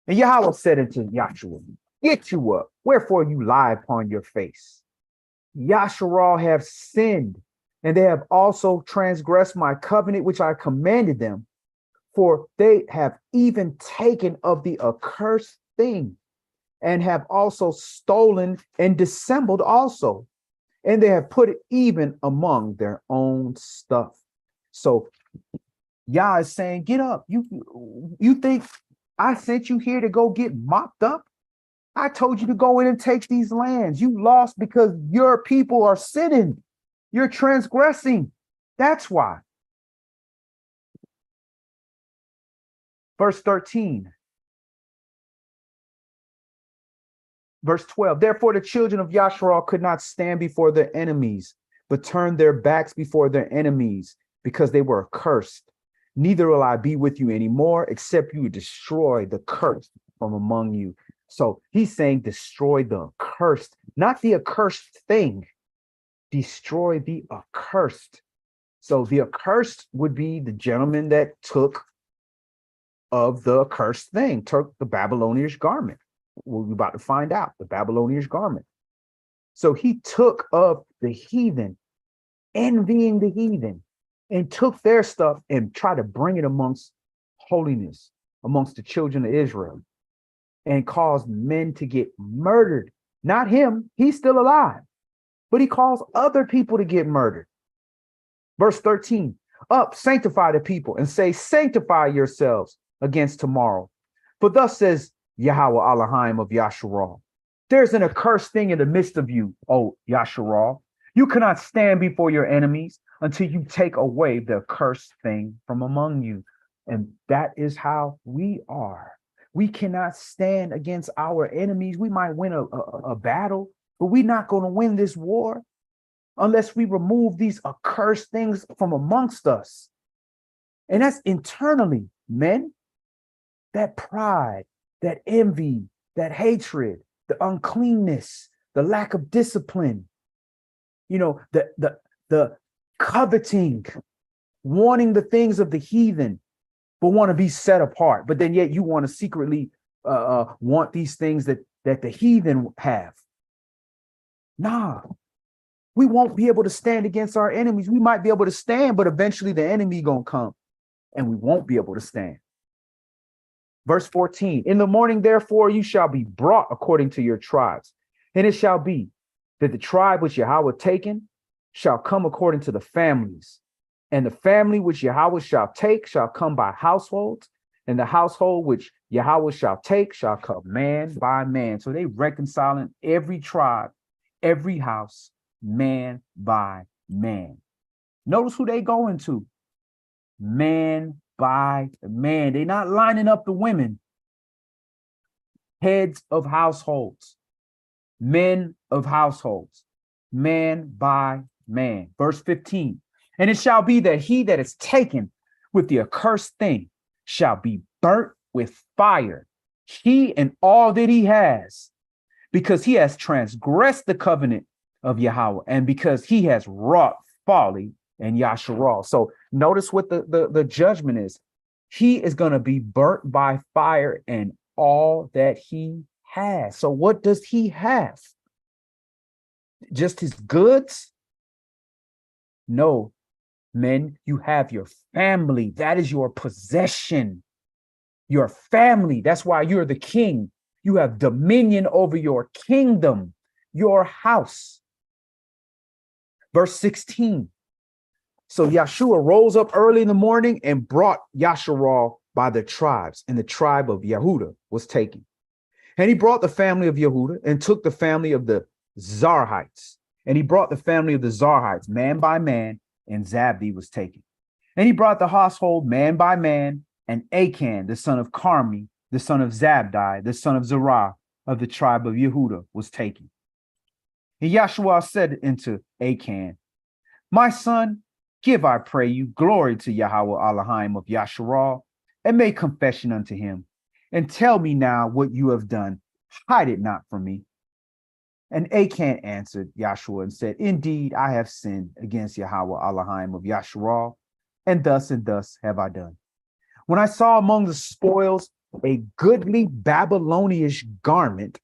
And Yahweh said unto Joshua, Get you up, wherefore you lie upon your face. Yasharal have sinned, and they have also transgressed my covenant which I commanded them, for they have even taken of the accursed thing, and have also stolen and dissembled also, and they have put it even among their own stuff. So Yah is saying, get up. You think I sent you here to go get mopped up? I told you to go in and take these lands. You lost because your people are sinning. You're transgressing. That's why. Verse 13. Verse 12. Therefore the children of Yasharal could not stand before their enemies, but turned their backs before their enemies, because they were accursed. Neither will I be with you anymore, except you destroy the curse from among you. So he's saying destroy the accursed, not the accursed thing. Destroy the accursed. So the accursed would be the gentleman that took of the accursed thing, took the Babylonian garment. We're about to find out the Babylonian garment. So he took of the heathen, envying the heathen, and took their stuff and tried to bring it amongst holiness, amongst the children of Israel, and caused men to get murdered. Not him, he's still alive, but he caused other people to get murdered. Verse 13, up, sanctify the people, and say, sanctify yourselves against tomorrow. For thus says Yahweh Elohim of Yasharal, there's an accursed thing in the midst of you, O Yasharal. You cannot stand before your enemies until you take away the accursed thing from among you. And that is how we are. We cannot stand against our enemies. We might win a battle, but we're not going to win this war unless we remove these accursed things from amongst us. And that's internally, men. That pride, that envy, that hatred, the uncleanness, the lack of discipline, the coveting, wanting the things of the heathen, but want to be set apart. But then yet you want to secretly want these things that the heathen have. Nah, we won't be able to stand against our enemies. We might be able to stand, but eventually the enemy gonna come and we won't be able to stand. Verse 14, in the morning, therefore, you shall be brought according to your tribes. And it shall be that the tribe which Yahweh taken shall come according to the families. And the family which Yahweh shall take shall come by households. And the household which Yahweh shall take shall come man by man. So they reconciling every tribe, every house, man by man. Notice who they going to. Man by man. They're not lining up the women. Heads of households, men of households, man by man. Verse 15, and it shall be that he that is taken with the accursed thing shall be burnt with fire, he and all that he has, because he has transgressed the covenant of Yahweh, and because he has wrought folly and Yasharal. So notice what the judgment is. He is going to be burnt by fire and all that he has. So what does he have? Just his goods? No, men, you have your family. That is your possession. Your family. That's why you're the king. You have dominion over your kingdom, your house. Verse 16. So Yahshua rose up early in the morning and brought Yasharal by the tribes, and the tribe of Yehuda was taken. And he brought the family of Yehuda and took the family of the Zarhites. And he brought the family of the Zarhites, man by man, and Zabdi was taken. And he brought the household man by man, and Achan, the son of Carmi, the son of Zabdi, the son of Zerah, of the tribe of Yehudah, was taken. And Yahshua said unto Achan, my son, give, I pray you, glory to Yahweh Elohim of Yasharal, and make confession unto him, and tell me now what you have done. Hide it not from me. And Achan answered Yahshua and said, indeed, I have sinned against Yahweh Elohim of Yasharal, and thus have I done. When I saw among the spoils a goodly Babylonish garment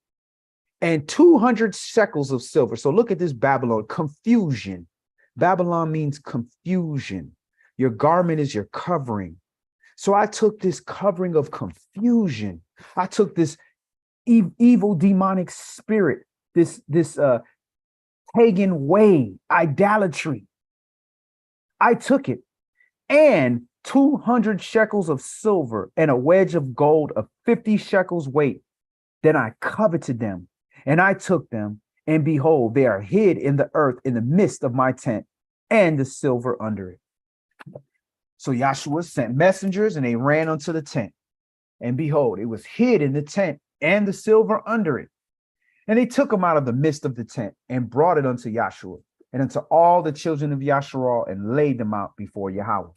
and 200 shekels of silver. So look at this Babylon, confusion. Babylon means confusion. Your garment is your covering. So I took this covering of confusion. I took this evil demonic spirit, this pagan way, idolatry. I took it, and 200 shekels of silver and a wedge of gold of 50 shekels weight. Then I coveted them, and I took them, and behold, they are hid in the earth in the midst of my tent, and the silver under it. So Yahshua sent messengers, and they ran unto the tent, and behold, it was hid in the tent, and the silver under it. And they took them out of the midst of the tent, and brought it unto Yahshua, and unto all the children of Yasharal, and laid them out before Yahweh.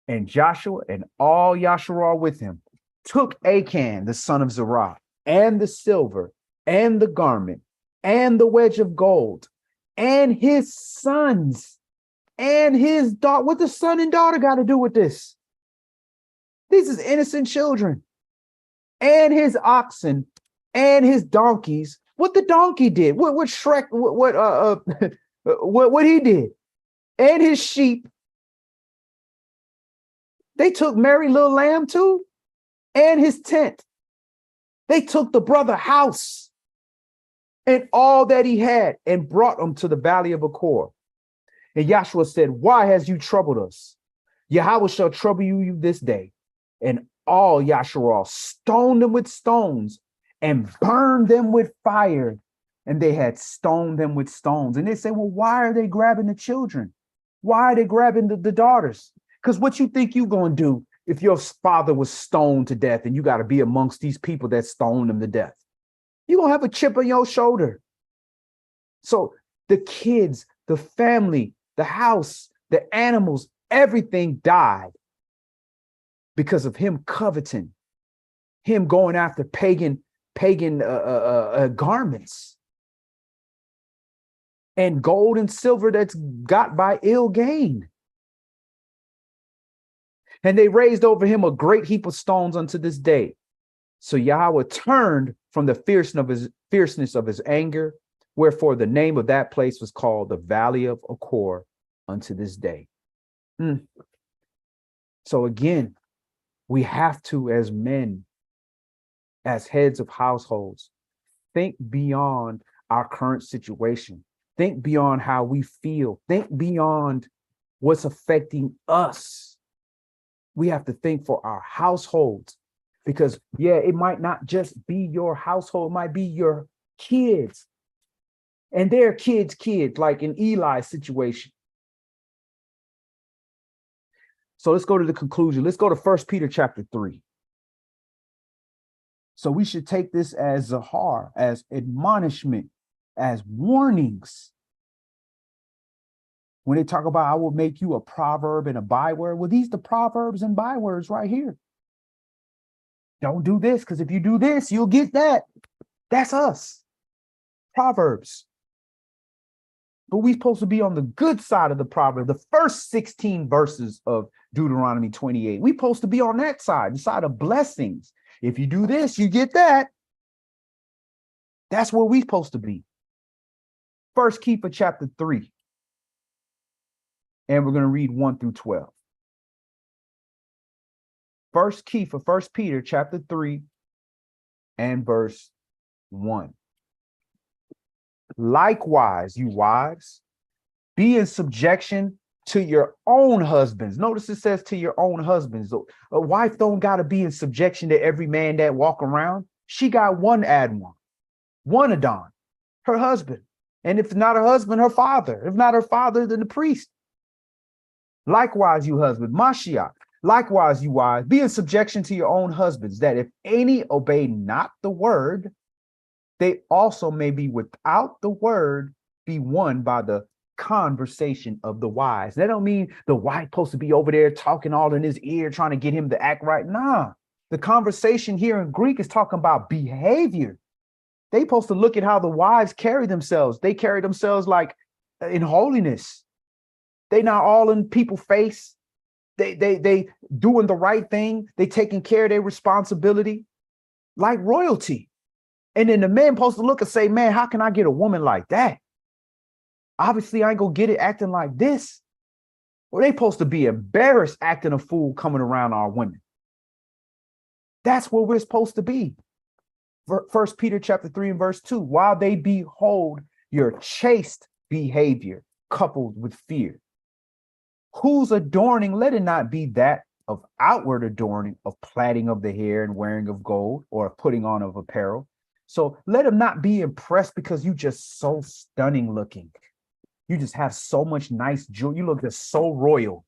And Joshua and all Yasharal with him took Achan, the son of Zerah, and the silver, and the garment, and the wedge of gold, and his sons, and his daughter. What the son and daughter got to do with this? These is innocent children. And his oxen, and his donkeys. What the donkey did? What Shrek? What he did? And his sheep. They took Mary little lamb too, and his tent. They took the brother house and all that he had, and brought them to the valley of Achor. And Yahshua said, why has you troubled us? Yahweh shall trouble you this day. And all Yasharal stoned them with stones and burned them with fire. And they had stoned them with stones. And they say, well, why are they grabbing the children? Why are they grabbing the daughters? Because what you think you're going to do if your father was stoned to death and you got to be amongst these people that stoned him to death? You're going to have a chip on your shoulder. So the kids, the family, the house, the animals, everything died because of him coveting, him going after pagan garments and gold and silver that's got by ill gain. And they raised over him a great heap of stones unto this day. So Yahweh turned from the fierceness of his anger, wherefore the name of that place was called the Valley of Achor unto this day. So again, we have to, as men, as heads of households, think beyond our current situation. Think beyond how we feel. Think beyond what's affecting us. We have to think for our households, because, yeah, it might not just be your household. It might be your kids and their kids' kids, like in Eli's situation. So let's go to the conclusion. Let's go to 1 Peter chapter 3. So we should take this as zahar, as admonishment, as warnings. When they talk about, I will make you a proverb and a byword. Well, these are the proverbs and bywords right here. Don't do this, because if you do this, you'll get that. That's us. Proverbs. But we're supposed to be on the good side of the proverb. The first 16 verses of Deuteronomy 28. We're supposed to be on that side, the side of blessings. If you do this, you get that. That's where we're supposed to be. First Keeper chapter 3. And we're going to read 1 through 12. First Peter chapter 3 and verse 1. Likewise, you wives, be in subjection to your own husbands. Notice it says to your own husbands. A wife don't got to be in subjection to every man that walk around. She got one Adon, one Adon, her husband. And if not her husband, her father. If not her father, then the priest. Likewise, you husband, Mashiach, likewise, you wives, be in subjection to your own husbands, that if any obey not the word, they also may be without the word, be won by the conversation of the wise. That don't mean the wife supposed to be over there talking all in his ear, trying to get him to act right. Nah, the conversation here in Greek is talking about behavior. They supposed to look at how the wives carry themselves. They carry themselves like in holiness. They not all in people's face. They doing the right thing. They taking care of their responsibility like royalty. And then the man supposed to look and say, man, how can I get a woman like that? Obviously, I ain't gonna get it acting like this. Well, they supposed to be embarrassed acting a fool coming around our women. That's where we're supposed to be. First Peter chapter 3 and verse 2, while they behold your chaste behavior coupled with fear, whose adorning, let it not be that of outward adorning, of plaiting of the hair and wearing of gold, or of putting on of apparel. So let him not be impressed because you just so stunning looking. You just have so much nice jewelry. You look just so royal.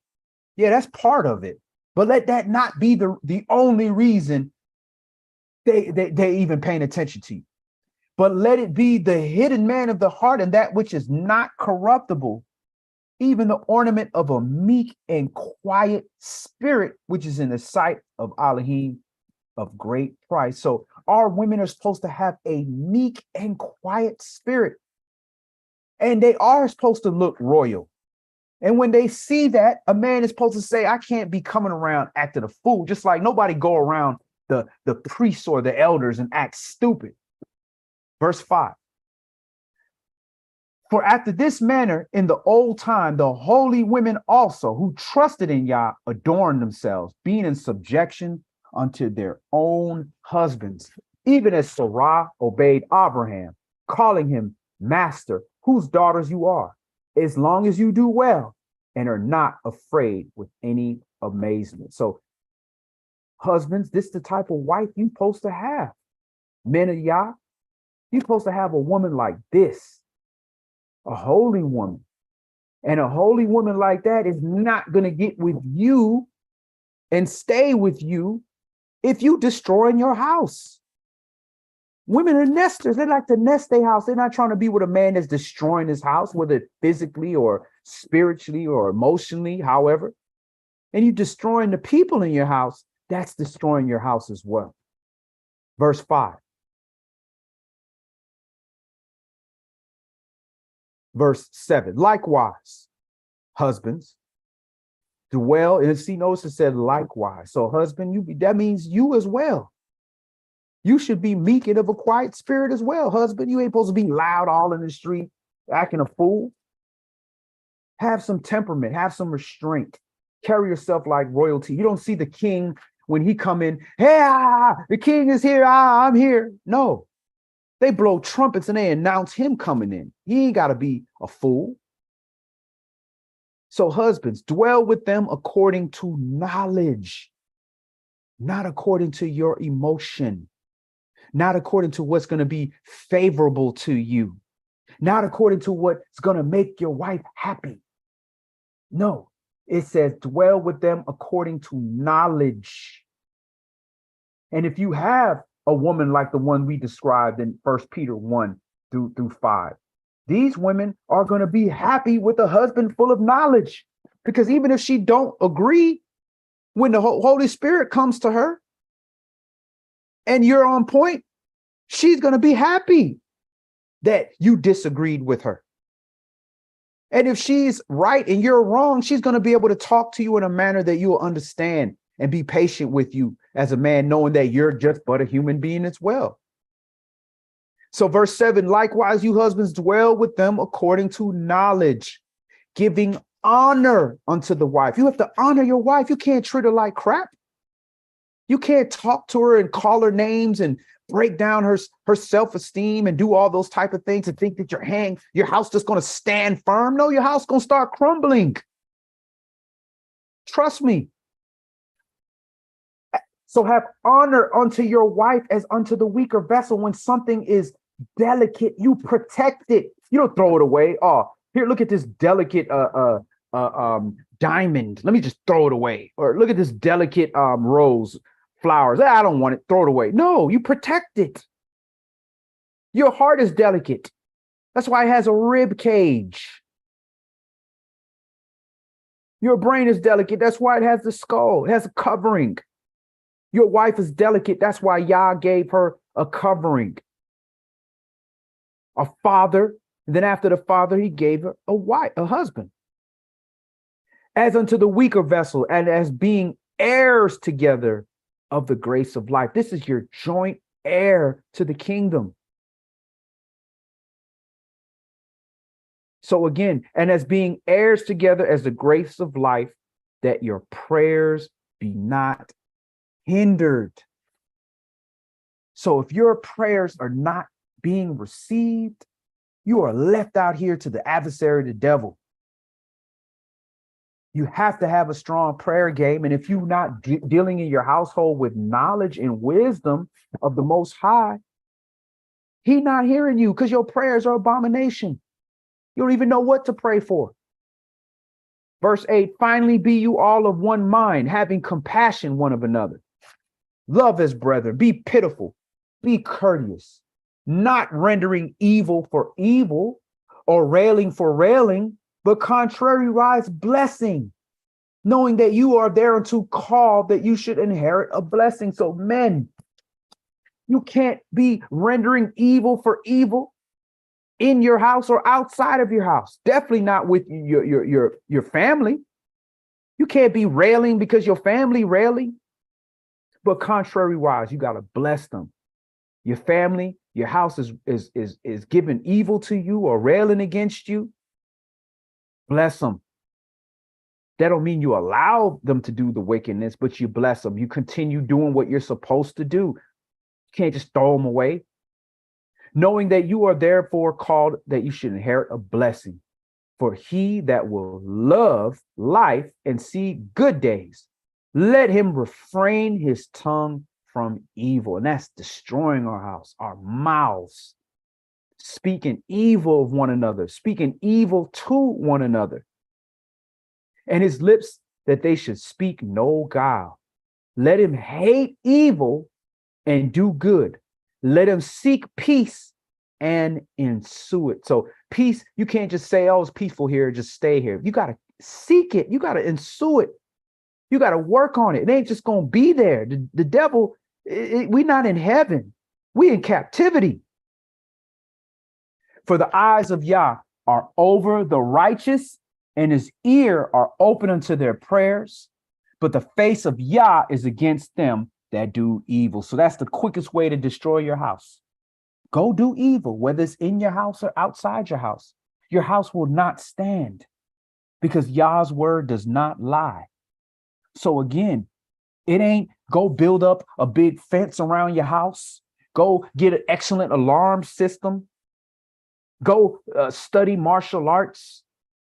Yeah, that's part of it. But let that not be the only reason they even paying attention to you. But let it be the hidden man of the heart, and that which is not corruptible, even the ornament of a meek and quiet spirit, which is in the sight of Elohim of great price. So our women are supposed to have a meek and quiet spirit, and they are supposed to look royal. And when they see that, a man is supposed to say, I can't be coming around acting a fool, just like nobody go around the priests or the elders and act stupid. Verse 5. For after this manner in the old time, the holy women also who trusted in Yah adorned themselves, being in subjection unto their own husbands, even as Sarah obeyed Abraham, calling him master, whose daughters you are, as long as you do well and are not afraid with any amazement. So husbands, this is the type of wife you're supposed to have. Men of Yah, you're supposed to have a woman like this, a holy woman. And a holy woman like that is not going to get with you and stay with you if you destroy your house. Women are nesters. They like to nest their house. They're not trying to be with a man that's destroying his house, whether physically or spiritually or emotionally, however. And you destroying the people in your house, that's destroying your house as well. Verse 5. Verse 7. Likewise, husbands, dwell. And see, notice it said likewise. So husband, that means you as well. You should be meek and of a quiet spirit as well, husband. You ain't supposed to be loud all in the street, acting a fool. Have some temperament, have some restraint. Carry yourself like royalty. You don't see the king when he come in, hey, the king is here, I'm here. No, they blow trumpets and they announce him coming in. He ain't got to be a fool. So husbands, dwell with them according to knowledge, not according to your emotion, not according to what's going to be favorable to you, not according to what's going to make your wife happy. No, it says dwell with them according to knowledge. And if you have a woman like the one we described in 1 Peter 1 through 5, these women are going to be happy with a husband full of knowledge, because even if she don't agree, when the Holy Spirit comes to her and you're on point, she's going to be happy that you disagreed with her. And if she's right and you're wrong, she's going to be able to talk to you in a manner that you will understand and be patient with you as a man, knowing that you're just but a human being as well. So verse 7, likewise, you husbands dwell with them according to knowledge, giving honor unto the wife. You have to honor your wife. You can't treat her like crap. You can't talk to her and call her names and break down her self-esteem and do all those type of things and think that your house just going to stand firm. No, your house going to start crumbling. Trust me. So have honor unto your wife as unto the weaker vessel. When something is delicate, you protect it. You don't throw it away. Oh, here, look at this delicate diamond. Let me just throw it away. Or look at this delicate rose flowers. I don't want it. Throw it away. No, you protect it. Your heart is delicate. That's why it has a rib cage. Your brain is delicate. That's why it has the skull. It has a covering. Your wife is delicate. That's why Yah gave her a covering. A father. And then after the father, he gave her a wife, a husband. As unto the weaker vessel, and as being heirs together of the grace of life. This is your joint heir to the kingdom. So again, and as being heirs together as the grace of life, that your prayers be not hindered. So if your prayers are not being received, you are left out here to the adversary, the devil. You have to have a strong prayer game. And if you're not dealing in your household with knowledge and wisdom of the Most High, He's not hearing you because your prayers are abomination. You don't even know what to pray for. Verse 8, finally be you all of one mind, having compassion one of another. Love as brethren, be pitiful, be courteous, not rendering evil for evil or railing for railing, but contrariwise blessing, knowing that you are thereunto called that you should inherit a blessing. So men, you can't be rendering evil for evil in your house or outside of your house. Definitely not with your family. You can't be railing because your family railing. But contrariwise, you got to bless them. Your family, your house is giving evil to you or railing against you. Bless them. That don't mean you allow them to do the wickedness, but you bless them. You continue doing what you're supposed to do. You can't just throw them away. Knowing that you are therefore called that you should inherit a blessing. For he that will love life and see good days, let him refrain his tongue from evil. And that's destroying our house, our mouths, speaking evil of one another, speaking evil to one another. And his lips that they should speak no guile. Let him hate evil and do good. Let him seek peace and ensue it. So peace, you can't just say, oh, it's peaceful here, just stay here. You got to seek it. You got to ensue it. You got to work on it. It ain't just going to be there. The devil, we're not in heaven. We in captivity. For the eyes of Yah are over the righteous, and his ear are open unto their prayers. But the face of Yah is against them that do evil. So that's the quickest way to destroy your house. Go do evil, whether it's in your house or outside your house. Your house will not stand because Yah's word does not lie. So again, it ain't go build up a big fence around your house. Go get an excellent alarm system. Go study martial arts.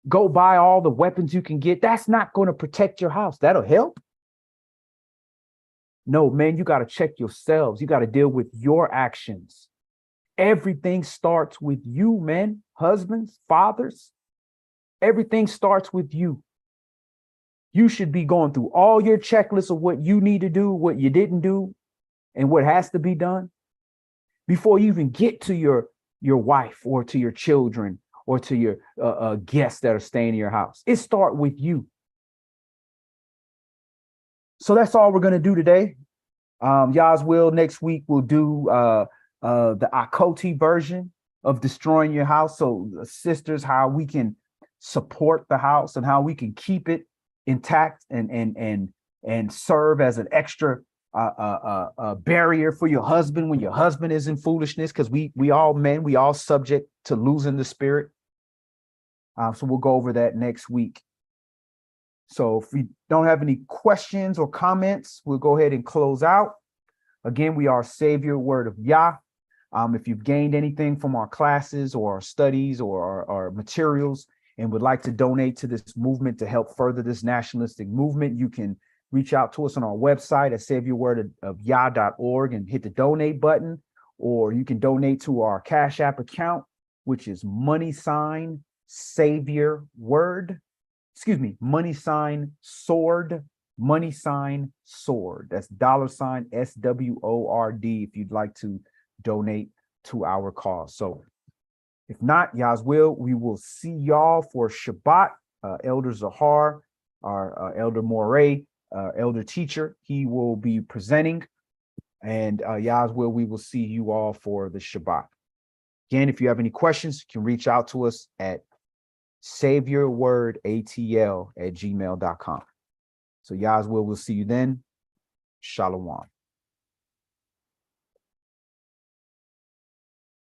Go buy all the weapons you can get. That's not going to protect your house. That'll help. No, man, you got to check yourselves. You got to deal with your actions. Everything starts with you, men, husbands, fathers. Everything starts with you. You should be going through all your checklists of what you need to do, what you didn't do, and what has to be done before you even get to your wife or to your children or to your guests that are staying in your house. It starts with you. So that's all we're going to do today. Yah's will, next week we'll do the Akoti version of destroying your house. So sisters, how we can support the house and how we can keep it intact and serve as an extra barrier for your husband when your husband is in foolishness, because we all men, we all subject to losing the spirit. So we'll go over that next week. So if we don't have any questions or comments, we'll go ahead and close out. Again, we are Savior Word of Yah. If you've gained anything from our classes or our studies or our materials and would like to donate to this movement to help further this nationalistic movement, you can reach out to us on our website at saviorwordofyah.org and hit the donate button, or you can donate to our Cash App account, which is # Savior Word. money sign sword, money sign sword. That's $ SWORD if you'd like to donate to our cause. So if not, Yah's will, we will see y'all for Shabbat. Elder Zahar, our Elder Moray, elder teacher, he will be presenting. And Yah's will, we will see you all for the Shabbat. Again, if you have any questions, you can reach out to us at saveyourwordatl@gmail.com. So Yah's will, we'll see you then. Shalom.